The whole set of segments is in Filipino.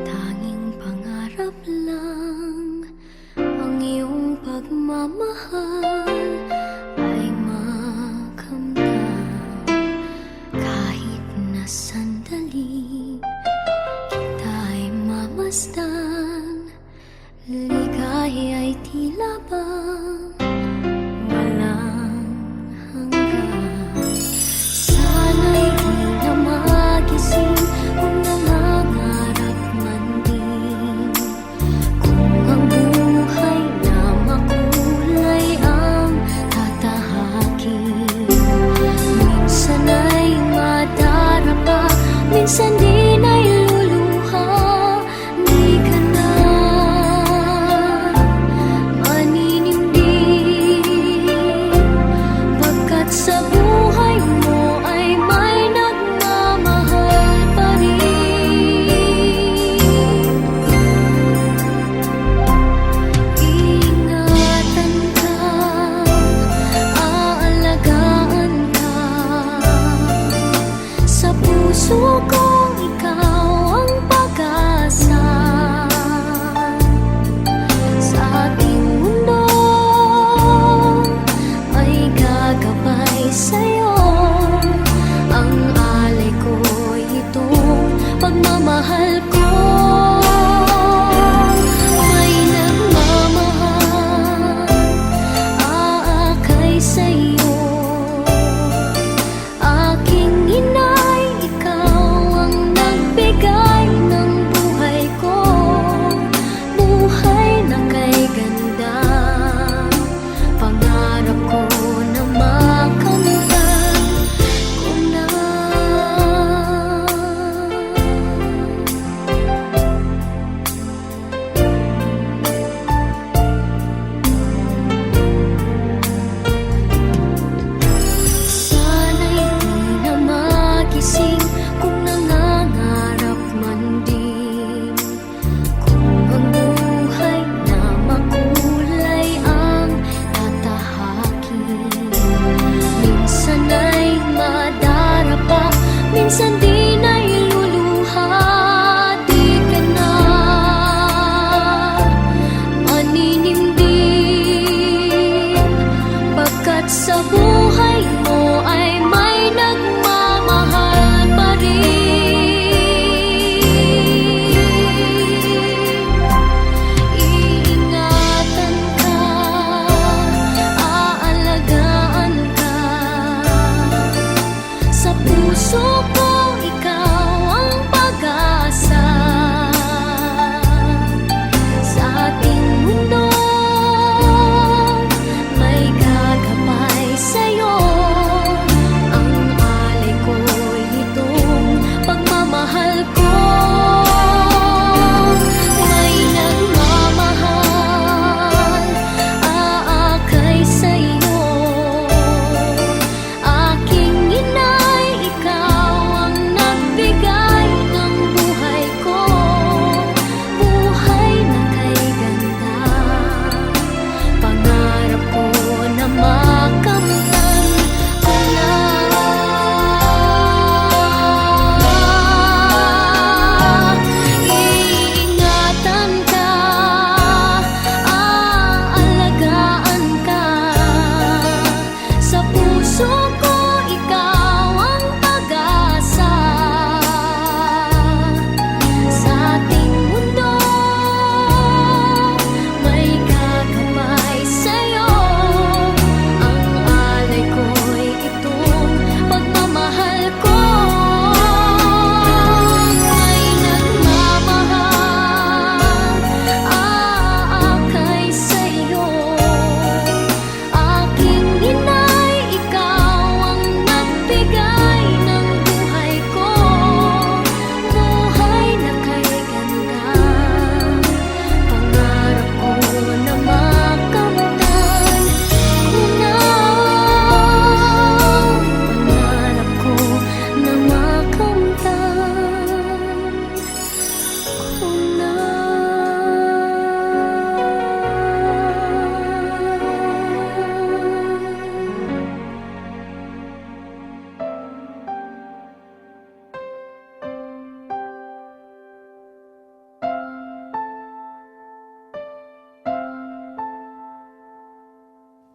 tanging pangarap lang ang iyong pagmamahal ay makamtan. Kahit na sandali kita'y mamasdan, ligaya ay tila bang walang hanggan. Sana'y di na magising kung nangangarap man din, kung ang buhay na makulay ang tatahakin. Minsan ay madarapa, minsan din ay luluha. Di ka na maninindig, pagkat sa buhay mo ay may nagmamahal pa rin. Ingatan ka, aalagaan ka, sa puso kong ikaw ang pag-asa. Sa ating mundo ay gagabay sa'yo, ang alay ko'y itong pagmamahal ko. May nagmamahal, aakay sa'yo. Aking inay, ikaw ang nagbigay ng buhay ko, buhay na kay ganda. Pangarap ko na makamtan ko na.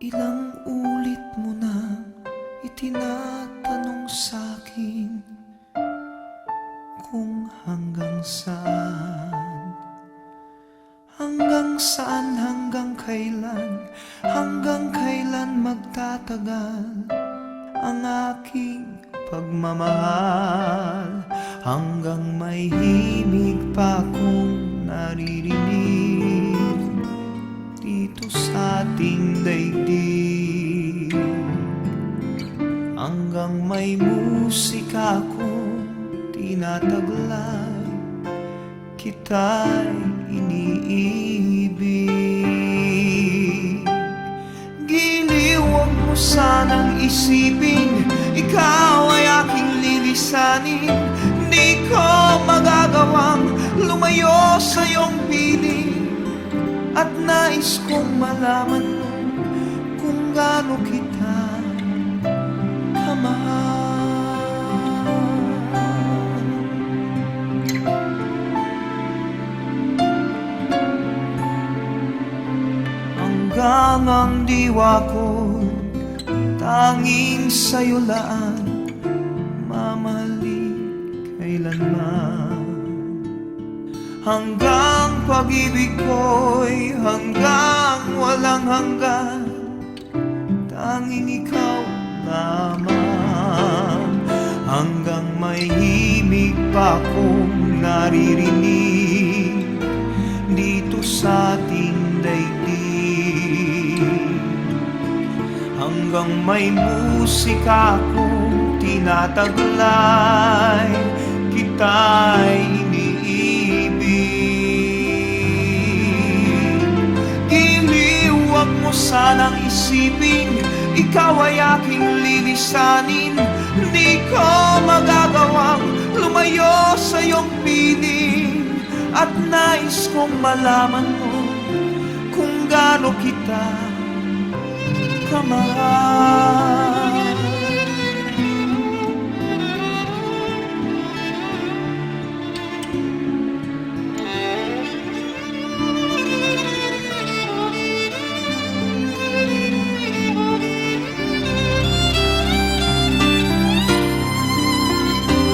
Ilang ulit mo na itinatanong sa'kin kung hanggang saan, hanggang kailan magtatagal ang aking pagmamahal, hanggang may himig pa akong naririnig dito sa ating daigdig, hanggang may musika akong tinataglay, kita'y iniibig. Giliw, huwag mo sanang isipin ikaw ay aking lilisanin. Di ko magagawang lumayo sa iyong piling, at nais kong malaman mo kung gaano kita kamahal. Hanggang ang diwa ko tanging sa'yo laan, mamahalin kailanman. Hanggang pag-ibig ko'y hanggang walang hanggan, tanging ikaw lamang. Hanggang may himig pa akong naririnig dito sa ating daigdig, hanggang may musika akong tinataglay, kita'y iniibig. Giliw, huwag mo sanang isipin ikaw ay aking lilisanin. Di ko magagawang lumayo sa iyong piling, at nais kong malaman mo kung gaano kita kamahal.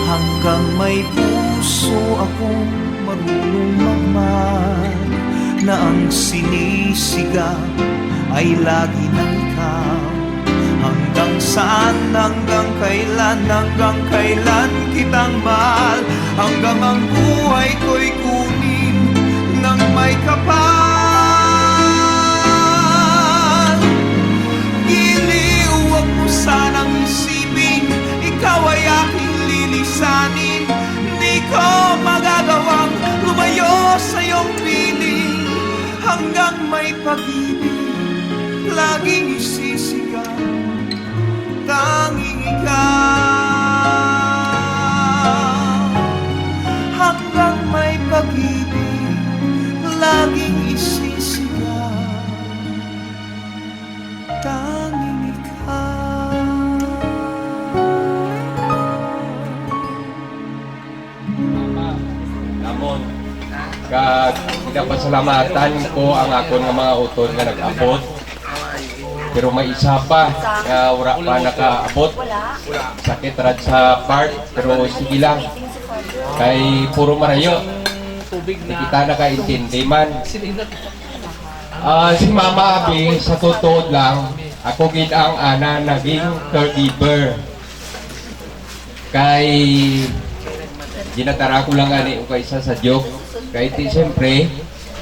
Hanggang may puso akong marunong magmahal, na ang sinisigaw ay lagi ng ikaw. Hanggang saan, hanggang kailan kitang mahal, hanggang ang buhay ko'y kunin ng may kapal. Giliw, huwag mo sanang isipin ikaw ay aking lilisanin. Di ko magagawang lumayo sa iyong piling, hanggang may pag-ibig laging isisigaw, tanging ikaw. Hanggang may pag-ibig laging isisigaw, tanging ikaw. Namon, kag pinapasalamatan ko ang akon nga mga utod nga nag-abot. Pero may isa pa nga wala pa nakaabot. Sakit rad sa part, pero sige lang. Kay puro marayo. Di kita nakaintindi man. Si Mama Abi, sa totoo lang, ako gid ang ana naging caregiver. Kay ginatara ko lang ani o kaysa sa joke. Kay di siyempre,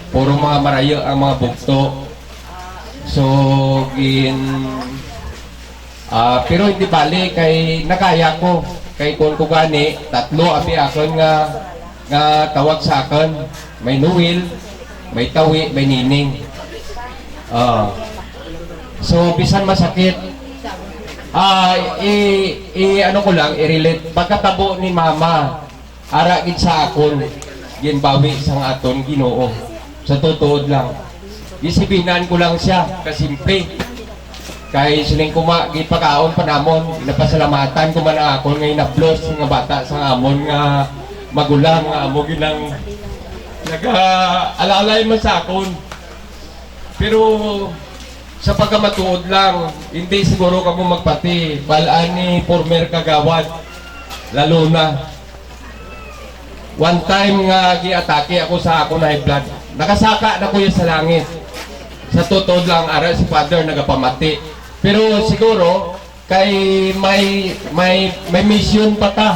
puro mga marayo ang mga bugto. So, pero hindi bali kay nakaya ko. Kay kung ko gani, tatlo abi akon nga tawag sa akin. May Noel, may Tawi, may Nining. So, bisan masakit, ano ko lang, i-relate. Pagkatabo ni Mama, ara gid sa akon, ginbawi sang aton Ginoo. Sa totoo lang. Isibinan ko lang siya, kasimple. Kay siling kuma, gipakaon pa namon, napasalamatan ko man ako ngay naplos nga bata sa amon nga magulang nga amo ginang nag-alalay man sa akon. Pero sa pagkamatuod lang, hindi siguro ka mo magpati, balaan ni former kagawad, lalo na. One time nga giatake ako sa ako na high blood. Nakasaka na ko yun sa langit. Sa totoo lang, ara si Father nagapamati. Pero siguro, kay may mission pa ta.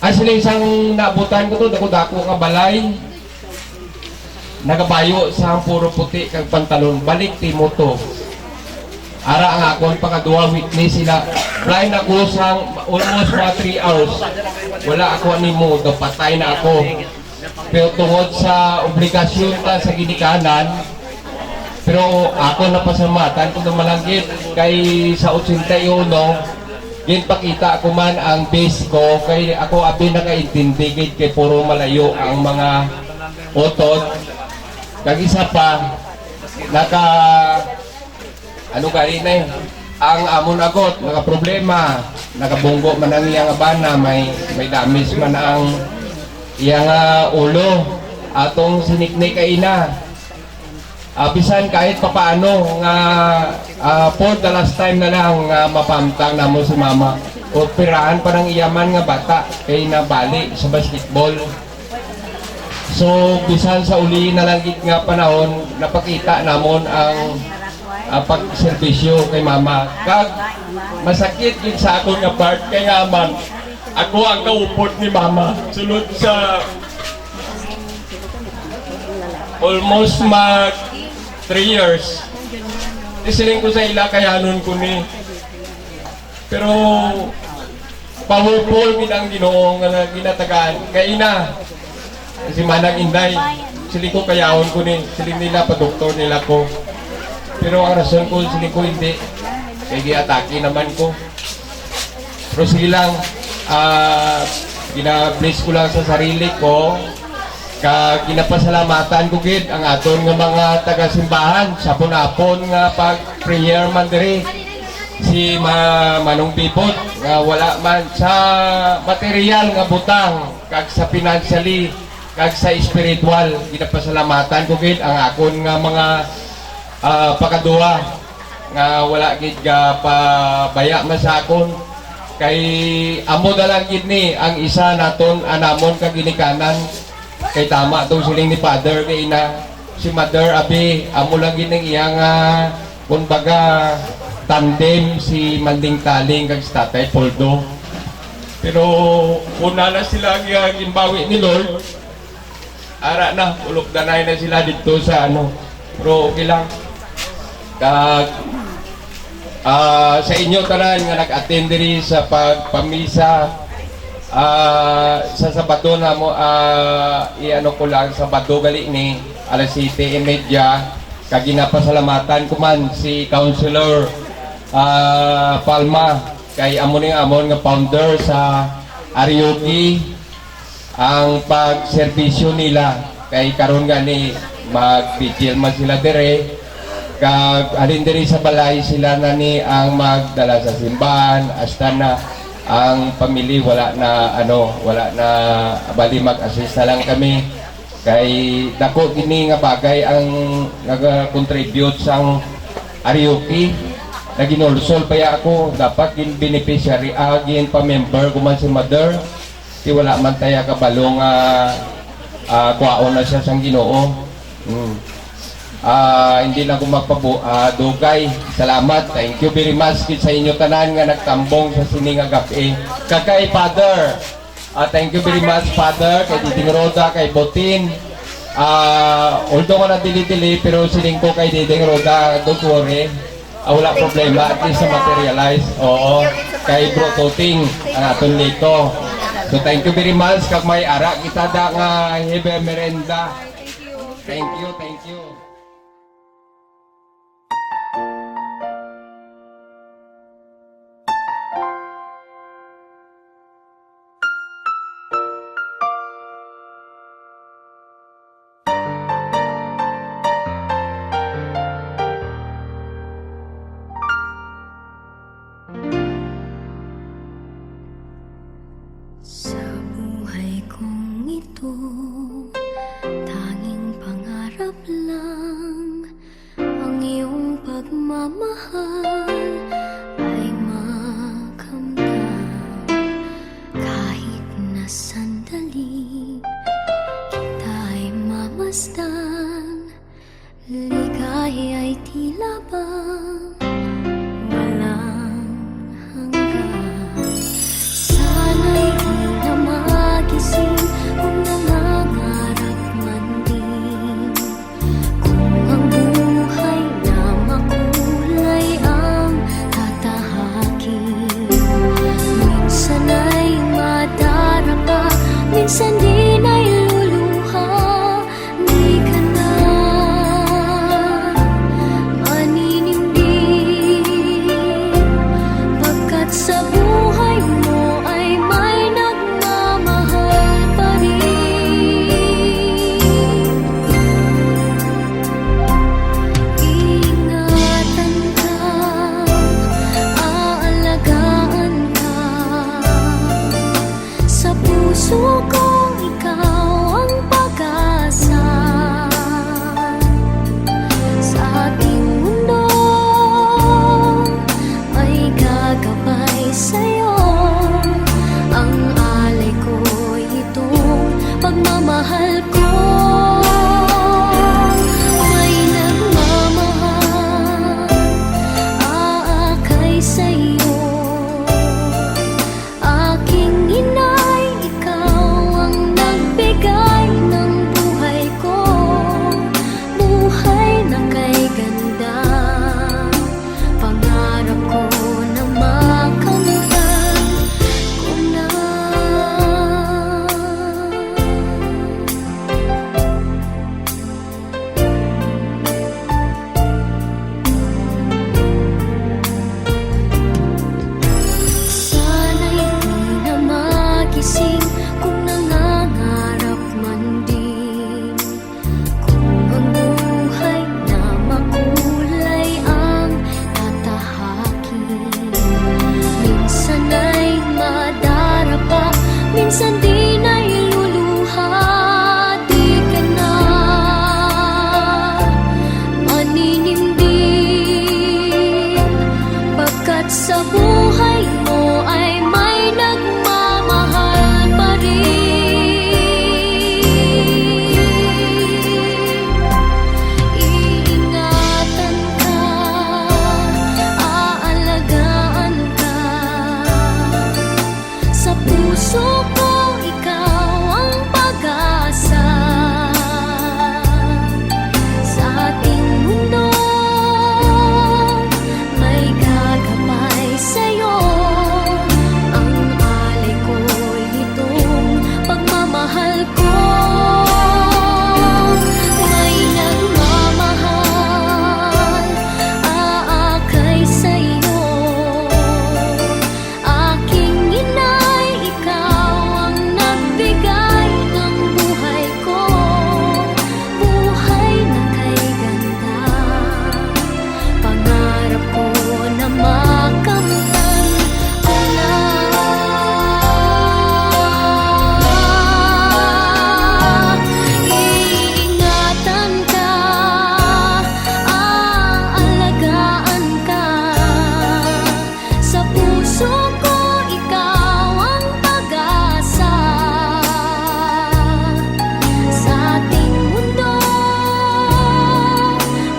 As sila isang naabutan ko to, dako-dako nga balay. Nagabayo sa puro puti kag pantalon, balik timo to. Ara ang akon pakaduha witness sila. Blind ako sa almost mga 3 hours. Wala ako animo, patay na ako. Pero tungod sa obligasyon ta sa ginikanan, pero ako napasamatan ko na malanggit kay sa 81, ginpakita ko man ang base ko kay ako abi nakaintindi kay puro malayo ang mga otot. Kag isa pa, ano gari na ang amon agot, naka problema, nakabunggo man ang iyang abana, may damage man ang iyang ulo, atong sinikni kay ina. Bisan kahit papaano nga for the last time na lang mapamtang namo si mama. Operahan pa ng iyaman nga bata kay nabali sa basketball. So, bisan sa uli na lang nga panahon, napakita namon ang pagserbisyo kay mama. Kag masakit yun sa akong nga part, kaya man, ako ang kaupot ni mama. Sulod sa almost 3 years. Isiling ko sa ila, kayanon ko ni. Pero, powerful ginang Ginoo nga ginatagaan. Kaya ina, si Manang Inday, siling ko kayahon ko ni, siling nila pa doktor nila ko. Pero ang rason ko, siling ko hindi. Kaya giatake naman ko. Pero sige lang, gina-bless ko lang sa sarili ko. Ginapasalamatan ko gid ang aton nga mga taga-simbahan sa punapon nga pag-prayer man diri. Si Manong Bibot nga wala man sa material nga butang kag sa financially kag sa spiritual, ginapasalamatan ko gid ang akon nga mga pakaduha nga wala gid ga pabaya man sa akon kay amo na lang gid ni ang isa naton anamon kag ginikanan kay tama tong siling ni Father kay ina si Mother abi amo lang gid ning iyang kumbaga tandem si Manding Taling kag si Tatay Poldo. Pero una na sila gimbawi ni Lord. Ara na, ulog danay na sila dito sa ano. Pero okay lang. Kag sa inyo tanan nga nag-attend diri sa pagpamisa sa Sabado na mo iano ko lang Sabado gali ni alas 7:30 kag ginapasalamatan ko man si Councilor Palma kay amon nga founder sa Arioki ang pagserbisyo nila kay karon gani mag-vigil man sila dire kag alin diri sa balay sila na ni ang magdala sa simbahan hasta na ang pamilya wala na bali mag-assist na lang kami kay dako gini nga bagay ang nag-contribute sang Arioki na ginulsol pa ako dapat gin beneficiary gin pa member kuman si Mother di wala man taya kabalong kuwaon na siya sang Ginoo. Hindi lang ko magpabudugay. Salamat. Thank you very much sa inyo tanan nga nagtambong sa sining gabi. Kay Father. Thank you very much Father kay Diding Roda, kay Botin. Although ko na dili-dili pero siling ko kay Diding Roda, don't worry. Wala problema at least sa materialize. Oo. Kay Bro Toting ang aton lito. So thank you very much kag may ara kita da nga hebe merenda. Thank you, thank you. Sa buhay kong ito, tanging pangarap lang masdan, ligaya'y tila bang walang hanggan. Sana'y di na magising kung nangangarap man din, kung ang buhay na makulay ang tatahakin. Minsan ay madarapa, minsan din ay luluha. Di ka na maninindig, pagkat sa buhay mo ay may nagmamahal pa rin. Ingatan ka, aalagaan ka, sa puso ko ikaw ang pag-asa. Sa ating mundo ay gagabay sa'yo, ang alay ko'y itong pagmamahal ko. May nagmamahal, aakay sa'yo. Aking inay, ikaw ang nagbigay ng buhay ko, buhay na kay ganda. Pangarap ko na makamtan ko na. Sana'y di na magising kung nangangarap man din, kung ang buhay na makulay ang tatahakin. Minsan ay madarapa, minsan din ay luluha. Di ka na maninindig, pagkat sa buhay mo ay may nagmamahal pa rin. Iingatan ka, aalagaan ka, sa puso ko ikaw ang pag-asa. Sa ating mundo may gagabay sa'yo, ang alay ko'y itong pagmamahal ko. May nagmamahal, aakay sa'yo. Aking inay, ikaw ang nagbigay ng buhay ko, buhay na kay ganda. Pangarap ko na makamtan ko na. Iingatan ka, aalagaan ka, sa puso ko ikaw ang pag-asa. Sa ating mundo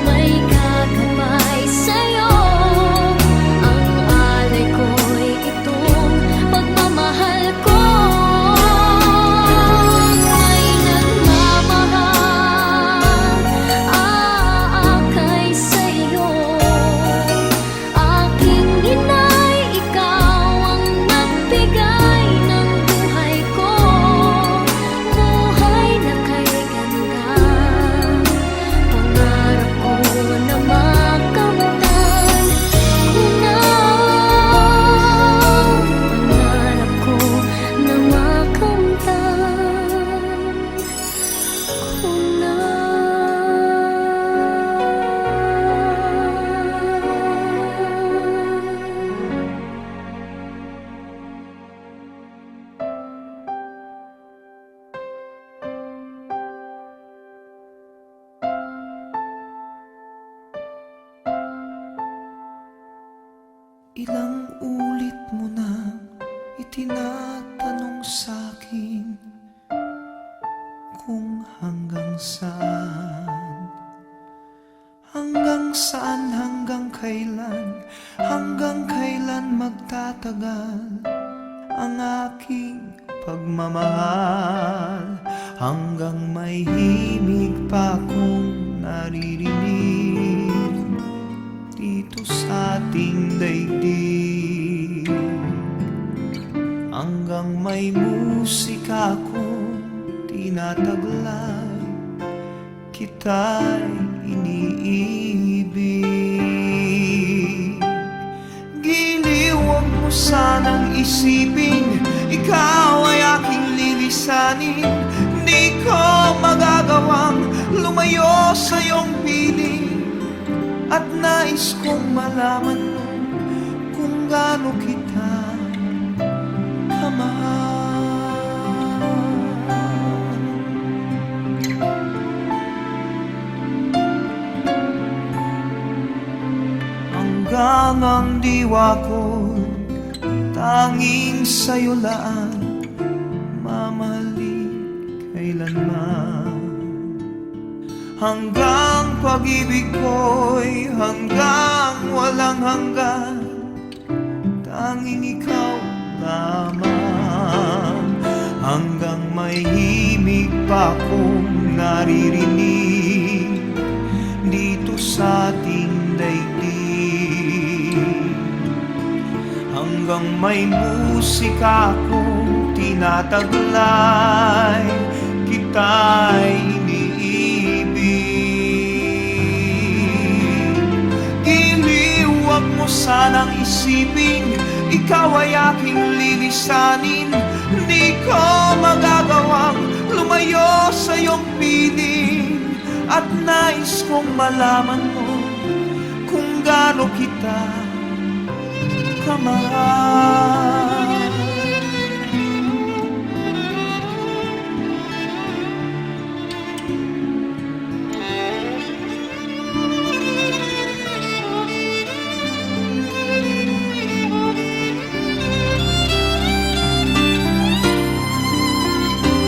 may gagabay sa'yo, ang alay ko'y itong pagmamahal ko. May nagmamahal, aakay sa'yo. Aking inay, ikaw ang nagbigay ng buhay ko, buhay na kay ganda. Pangarap ko na makamtan ko na. Pangarap ko na makamtan ko na. Ilang ulit mo nang itinatanong sa'kin kung kung hanggang saan. Hanggang saan, hanggang kailan magtatagal ang aking pagmamahal. Hanggang may himig pa akong naririnig dito sa ating daigdig. Hanggang may musika akong tinataglay, kita'y iniibig. Giliw, huwag mo sanang isipin, ikaw ay aking lilisanin. Di ko magagawang lumayo sa iyong piling, at nais kong malaman mo kung gaano kita kamahal. Hanggang ang diwa ko tanging sa'yo laan, mamahalin kailanman. Hanggang pag-ibig ko'y hanggang walang hanggan, tanging ikaw lamang. Hanggang may himig pa akong naririnig dito sa ating daigdig. Hanggang may musika akong tinataglay, kita'y iniibig. Giliw, huwag mo sanang isipin, ikaw ay aking lilisanin. Di ko magagawang lumayo sa iyong piling, at nais kong malaman mo kung gaano kita kamahal.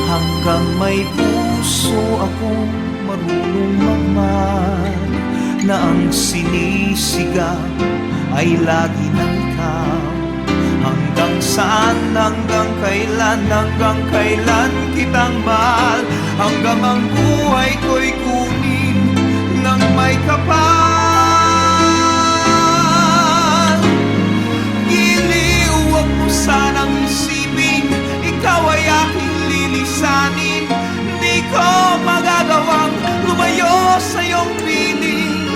Hanggang may puso akong marunong magmahal, na ang sinisigaw ay lagi ng ikaw. Hanggang saan, hanggang kailan kitang mahal. Hanggang ang buhay ko'y kunin ng may kapal. Giliw, huwag mo sanang isipin, ikaw ay aking lilisanin. Di ko magagawang lumayo sa iyong piling.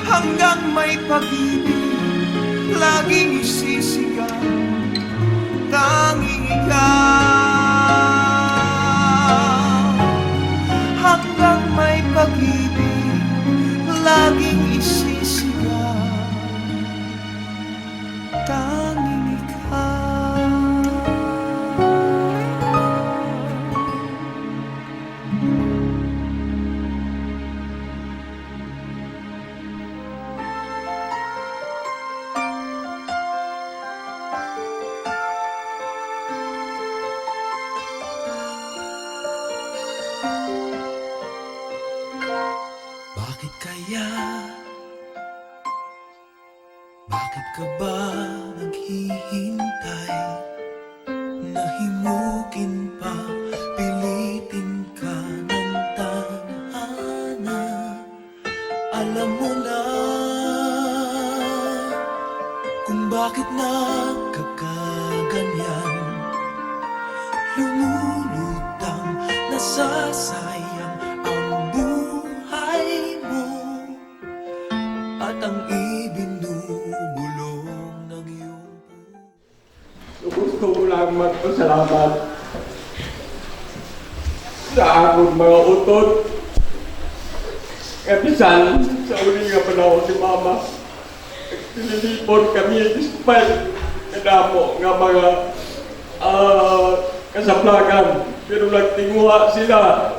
Hanggang may pag-ibig laging isisigaw, tanging ikaw. Hanggang may pag-ibig laging isisigaw, tanging ikaw. Bakit kaya? Bakit ka ba naghihintay? Nahimukin pa, pilitin ka ng tadhana. Alam mo na kung bakit nagkakaganyan. Lumulutang, nasasayang ang buhay mo, at ang ibinubulong ng iyong Gusto ko lang magpasalamat sa akong mga utod. Kapisan sa uli nga panahon ni Mama, nililipon kami despite kadamo nga mga kasaplagan. Pero nagtinguha sila.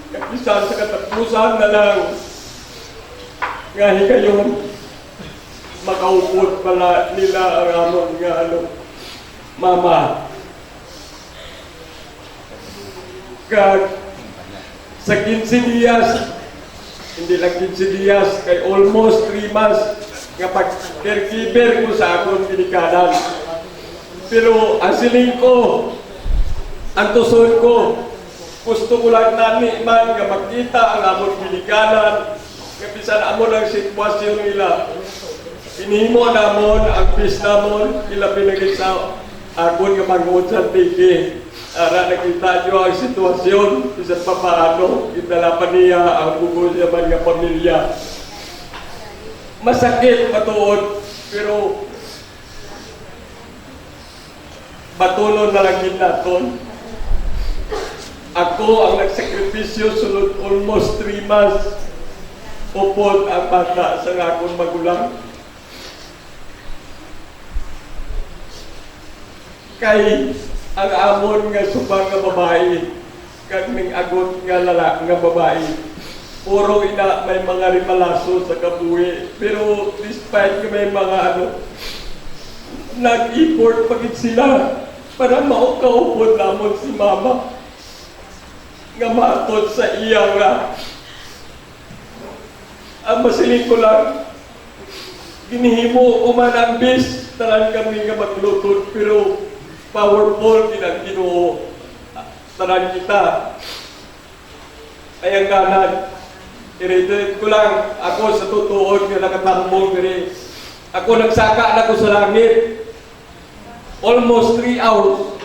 Kapisan sa katapusan na lang nga higayon, makaupod pala nila ang amon nga Mama. Kag Sa 15 días, hindi lang 15 días, kay almost 3 months, nga pag-caregiver ko sa akong pinikanan. Pero ang siling ko, ang tuson ko, gusto ko lang nani man nga makita ang among pinikanan, nga bisan amon ang sitwasyon nila. Inihimo namon ang bis namon, ila pinagit sa akon nga manguod sa tiki. Ara nakita nyo ang sitwasyon, bisan pa paano, italapan niya ang bugol niya man nga pamilya. Masakit matuod, pero matulon na lang din naton. Ako ang nagsakripisyo sulod almost 3 months. Upod ang bata sa akong magulang. Kay ang amon nga subang nga babae, kag ning agot nga lalaki nga babae, puro ina may mga rimalaso sa kabuhi. Pero despite may mga nag-effort pagit sila para maukaupod namon si mama nga matod sa iya nga. Ang masiling ko lang, ginihimo uman ang bis, taran kami nga maglutod, pero powerful din ang Ginoo. Taran kita. Ay ang ganan. I-reiterate ko lang, ako sa tutuod nga nakatambong diri. Ako nagsaka na ko sa langit. Almost 3 hours.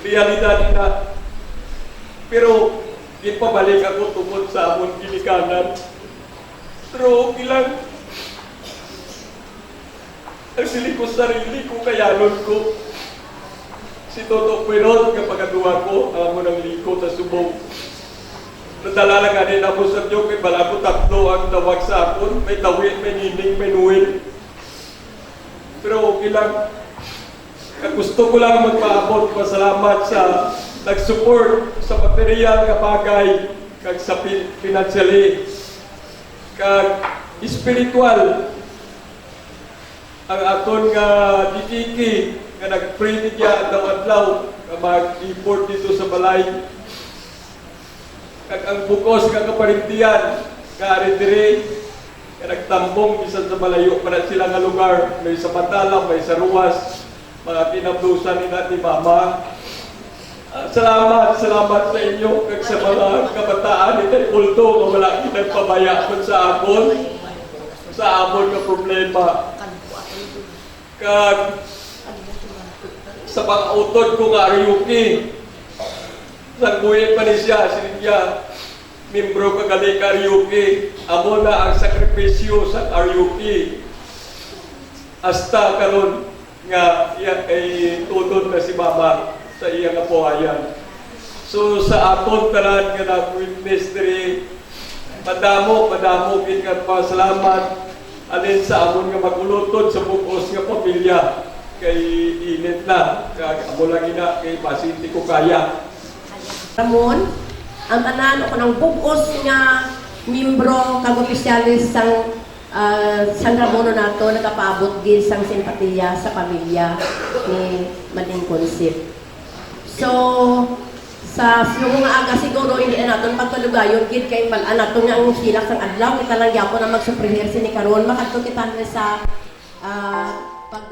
Realidad na. Pero, di pabalik ako tungkol sa amon ginikanan. Pero, ilang ang sili ko sarili ko, kayanon ko. Si Toto Perot, kapag aduwa ko, ang amon ang liko sa subong. Nadala lang din ako sa Diyo, kay bala ko tatlo ang tawag sa akon. May tawid, may nining, may nuwin. Pero, ilang gusto ko lang magpaabot, pasalamat sa nag-support sa material nga bagay, kag sa financially, kag spiritual. Ang aton nga dikiki nga nag-pray niya adlaw-adlaw nga mag-import dito sa balay. Kag ang bukos nga kaparintiyan nga aridire nga nagtambong bisan sa malayo para sila nga lugar, may sa Matala, may sa Ruas, mga pinablusan ni natin mama. Salamat sa inyo kag sa mga kabataan ni Tay Ulto nga wala kinagpabaya sa akon sa amon nga problema. Kag sa pang-utod ko nga Ariuki, nagbuhin pa ni siya, sinigya, membro kagali ka Ariuki, amo na ang sakripisyo sa Ariuki. Hasta karon nga iya kay tudod na si mama sa iya nga buhayan. So sa aton tanan nga nag-witness diri, madamo gid nga pasalamat alin sa amon nga magulutod sa bukos nga pamilya. Kay init na, kag amo lang ina kay pasinti ko kaya. Ramon, ang tanan ko ng bukos nga membro kag opisyalis sang San Ramon nato nagapaabot din sang simpatiya sa pamilya ni Mading Concept. So, sa mga aga siguro hindi na natin pagpalugayon gid kay malan nato nga ang silak sang adlaw kita lang gyapon na magsuprehersi ni karon makadto kita sa pag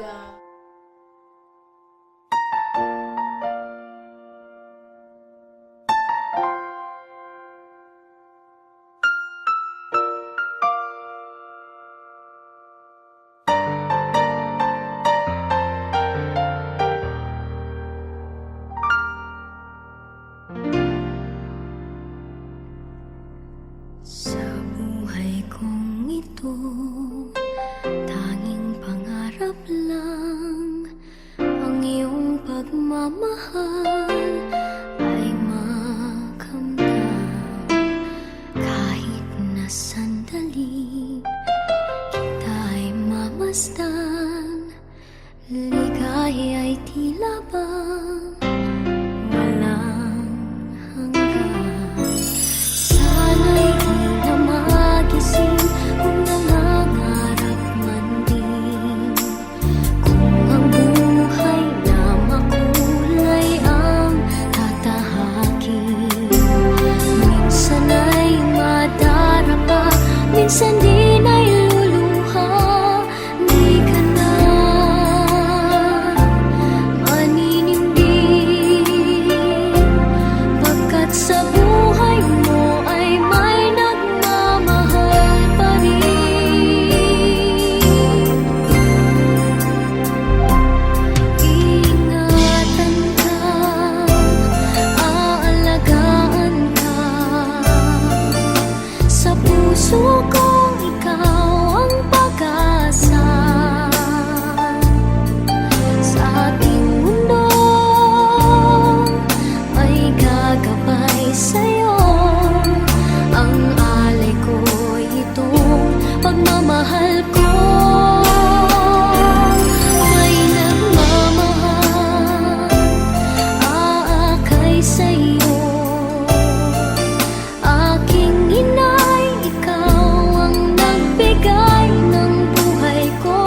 Sa buhay kong ito, tanging pangarap lang minsan di nailuluha. Di ka na maninimdim, pagkat sa buhay mo ay may nagmamahal pa rin. Ingatan ka, aalagaan ka, sa puso ko ikaw ang pag-asa. Sa ating mundo ay gagabay sa'yo. Ang alay ko'y itong pagmamahal ko. May nagmamahal, aakay sa'yo. Aking inay, ikaw ang nagbigay ng buhay ko.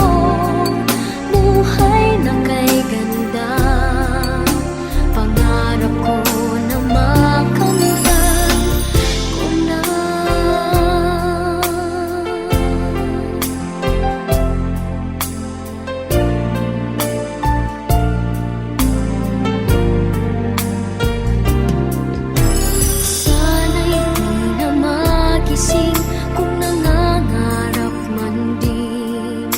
Buhay na kay ganda, pangarap ko na makamtan ko na. Sana'y di na magising kung nangangarap man din.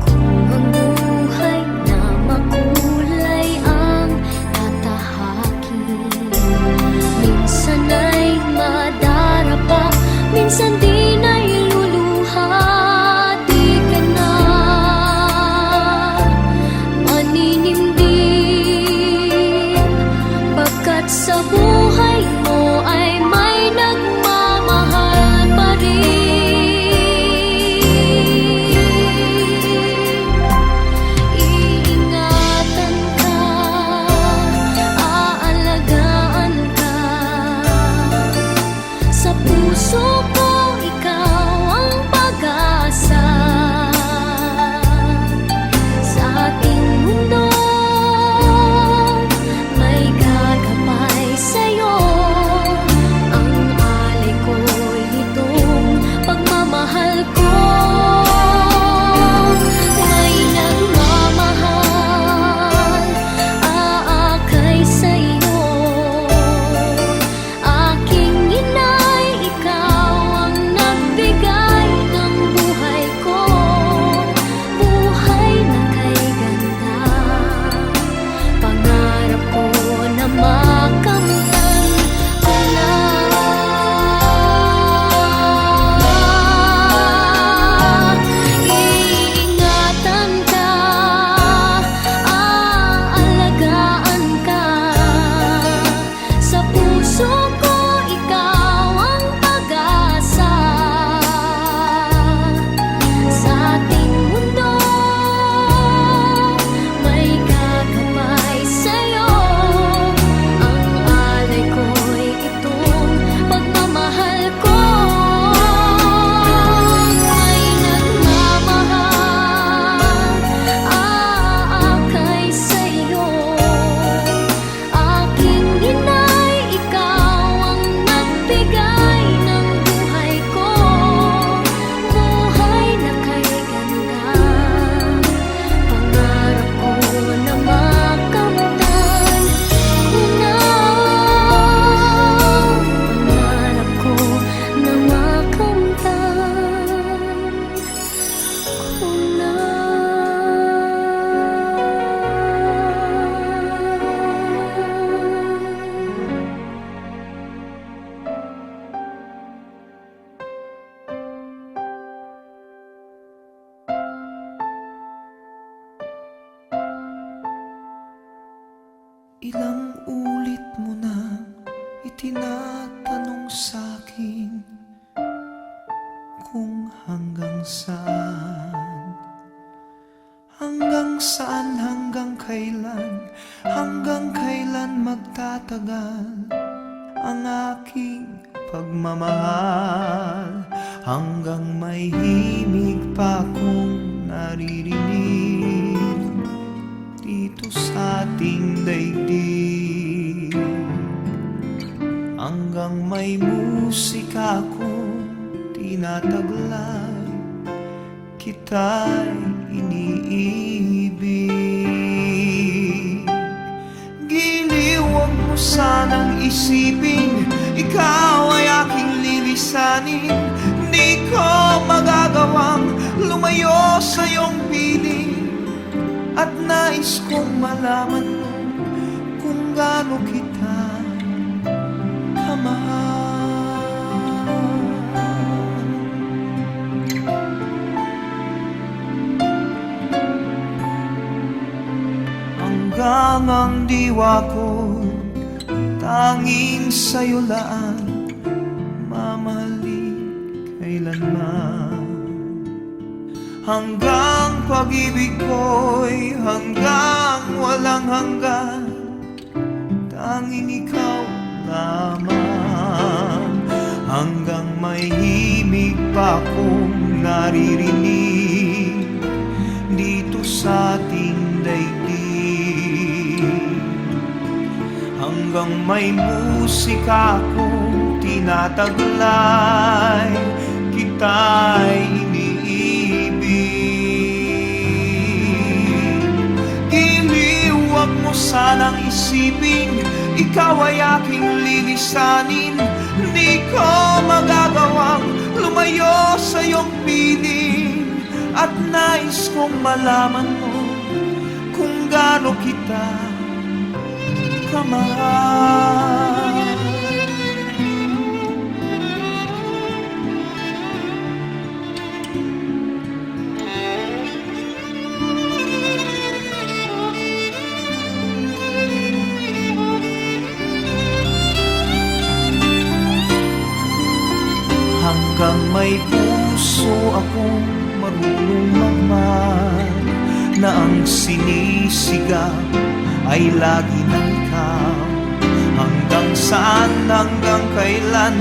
Kung ang buhay na makulay ang tatahakin. Minsan ay madarapa, minsan di nailuluha. Di ka na maninimdim, pagkat sa buhay mo ay may nagmamahal pa rin. Iingatan ka, aalagaan ka, sa puso ko ikaw ang pag-asa. Sa ating mundo may gagabay sa'yo. Ang alay ko'y itong pagmamahal ko. May nagmamahal, aakay sa'yo. Aking inay, ikaw ang nagbigay ng buhay ko. Buhay na kay ganda, pangarap ko na makamtan ko na. Iingatan ka, aalagaan ka, sa puso ko ikaw ang pag-asa. Sa ating mundo may gagabay sa'yo. Ang alay ko'y itong pagmamahal ko. May nagmamahal, aakay sa'yo. Aking inay, ikaw ang nagbigay ng buhay ko. Buhay na kay ganda, pangarap ko na makamtan ko na. Pangarap ko na makamtan ko na. Ilang ulit mo na itinatanong sa'kin kung hanggang saan. Hanggang saan, hanggang kailan magtatagal ang aking pagmamahal. Hanggang may himig pa akong naririnig dito sa ating daigdig. Hanggang may musika akong tinataglay, kita'y iniibig. Giliw, huwag mo sanang isipin, ikaw ay aking lilisanin. Di ko magagawang lumayo sa iyong piling, at nais kong malaman mo kung gaano kita kamahal. Hanggang ang diwa ko tanging sa'yo laan, mamahalin kailanman. Hanggang pag-ibig ko'y hanggang walang hanggan, tanging ikaw lamang. Hanggang may himig pa akong naririnig dito sa ating daigdig. Hanggang may musika akong tinataglay, kita'y iniibig. Giliw, huwag mo sanang isipin, ikaw ay aking lilisanin. Di ko magagawang lumayo sa iyong piling, at nais kong malaman mo kung gaano kita kamahal. Hanggang may puso akong marunong magmahal, na ang sinisigaw ay lagi ng ikaw. Hanggang saan, hanggang kailan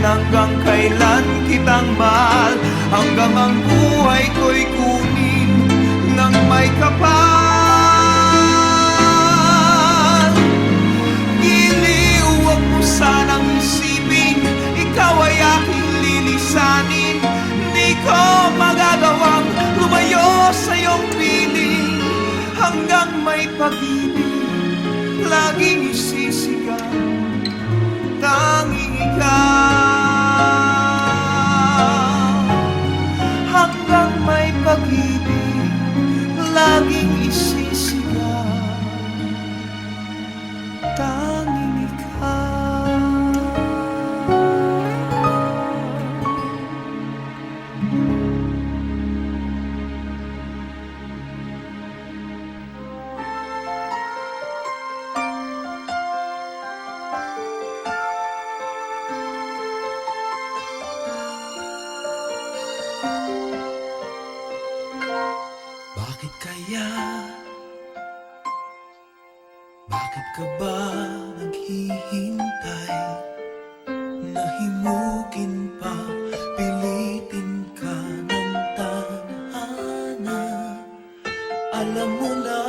kitang mahal. Hanggang ang buhay ko'y kunin ng may kapal. Giliw, huwag mo sanang isipin, ikaw ay aking lilisanin. Di ko magagawang lumayo sa iyong piling. Hanggang may pag-ibig laging isisigaw, tanging ikaw. Hanggang may pag-ibig laging isisigaw, tanging ikaw. Bakit kaya? Bakit ka ba naghihintay? Nahimukin pa, pilitin ka ng tadhana. Alam mo na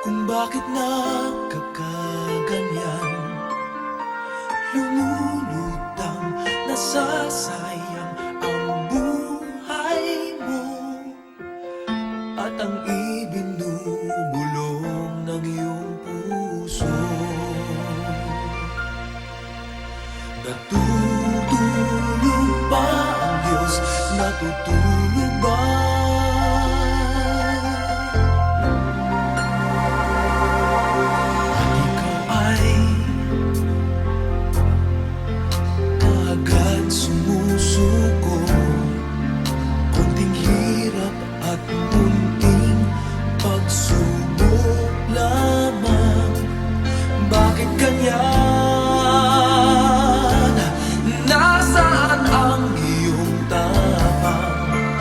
kung bakit nagkakaganyan. Lumulutang, nasasayang ang buhay mo, at ang ibinubulong ng iyong puso. Natutulog ba ang Diyos? Natutulog ba? At ikaw ay kaagad sumusuko. Konting hirap at munting pagsubok lamang. Bakit ganyan? Nasaan ang iyong tapang?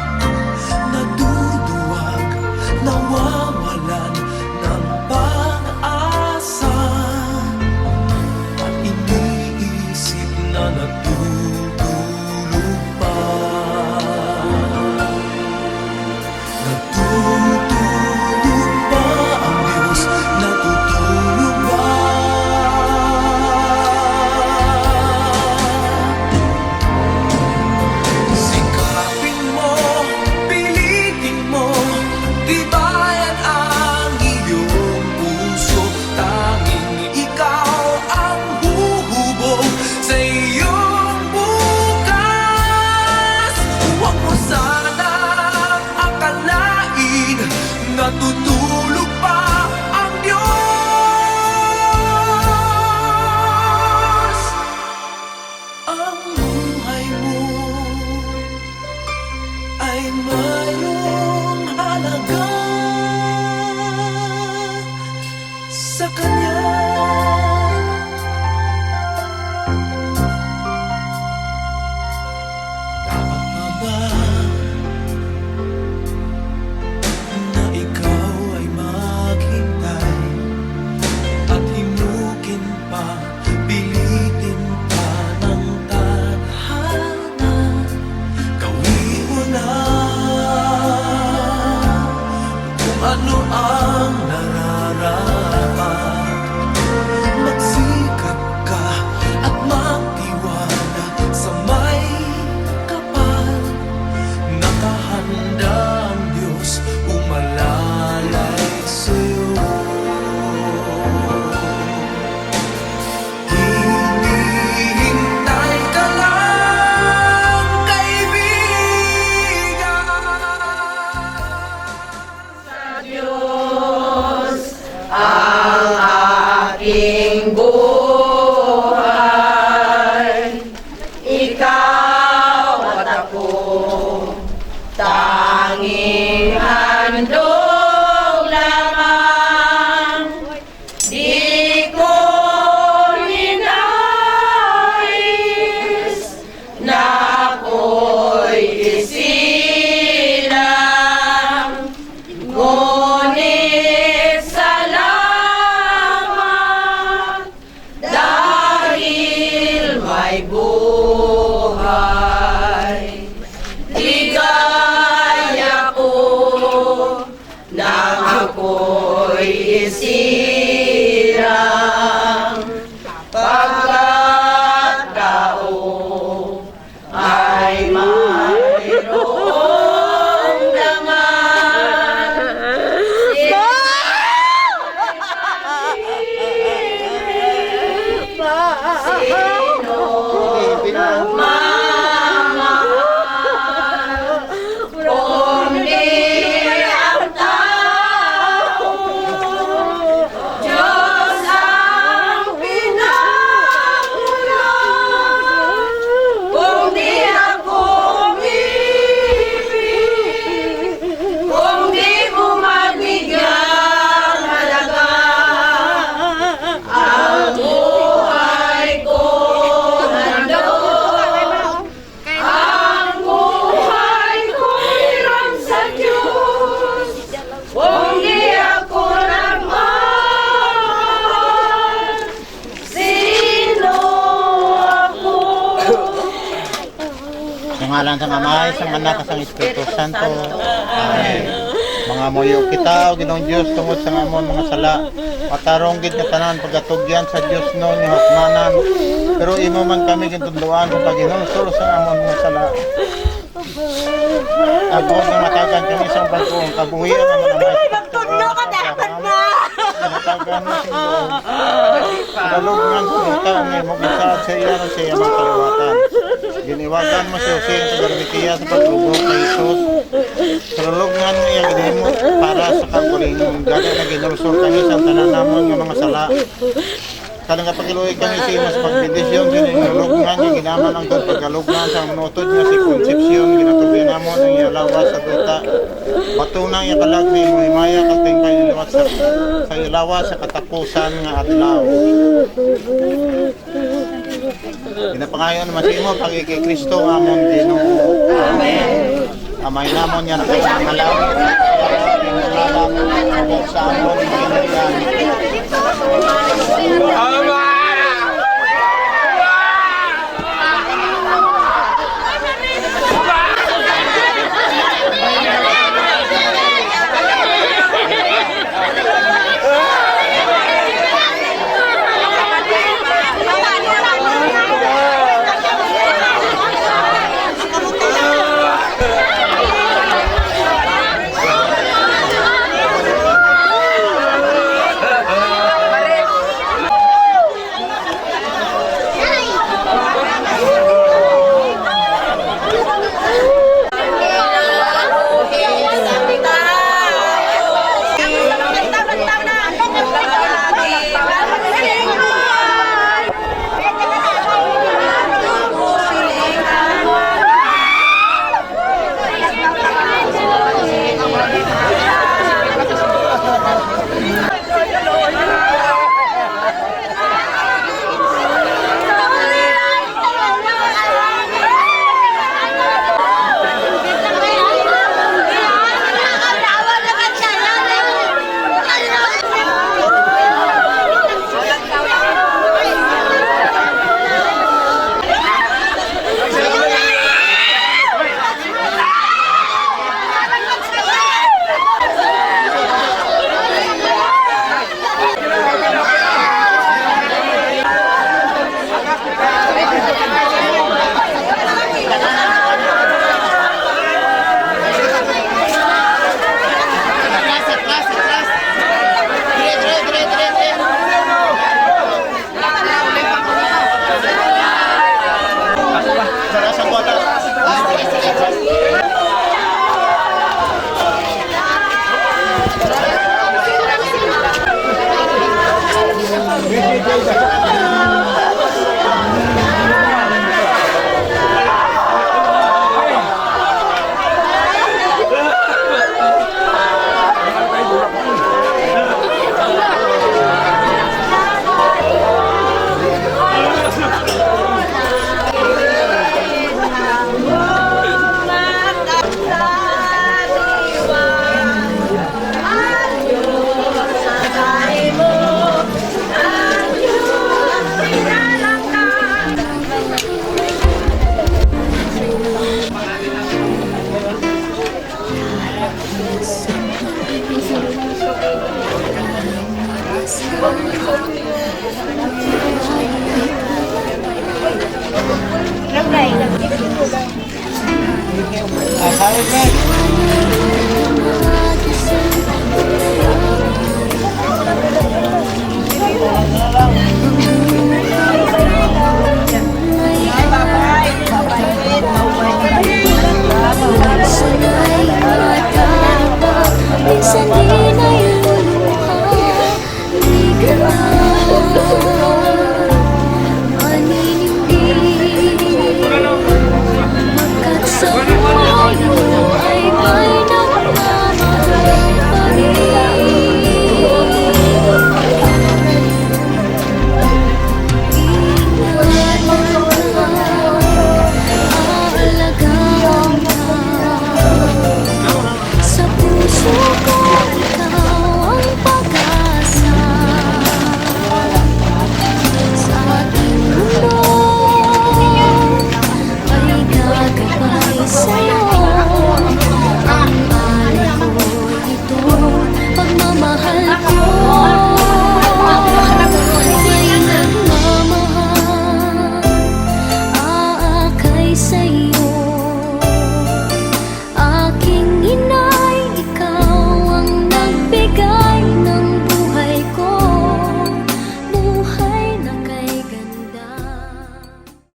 pagkatao ay mayroong laman. Sino nagmamahal kundi ang tao? Diyos ang pinamulan. Kung di ako umibig, kung di mo magbigyan halaga, ang buhay ko nandun. Ang buhay ko hiram sa Diyos. Kung di ako nagmahal, sino ako? Sa ngalan sa Amay, sa Anak, sa Espiritu Santo. Amen. Mga moyo kita, o Ginoong Diyos, tungod sa amon mga sala. Matarong gid nga tanan pagatugyan sa Diyos noon nga hukmanan. Pero imo man kami gintunduan sa paginungsol sa amon mga sala. Agod nga matagan kami sa bagong kabuhian ng mga Amay. Nagtundo ka dapat na! Matagan na singgo. Dalugnan sa ita, nga mo gisaad sa iya sa iya mga kaliwatan. Giniwagan mo si Jose sa garbitiya sa paglubog kay Jesus. Sarulungan mo iya ginhimot para sa kaguling. Gani na ginulsol kami sa tanan namon nga mga sala. Kadang kapagiluoy kami sa imas pagbindisyon, ginulungan niya ginaman ang pagkalugnan sa notod nga si Concepcion, ginatubyan namon ang iya lawas sa duta. Patunang iya kalag ni Muhimaya kating kailiwat sa ilawas sa katapusan nga adlaw. Ginapangayon naman sa imo pagiging Kristo amon Ginoo. Amen. Amay namon yan ang kailangalan. Pinulalang sa amon Ginoo. Alright.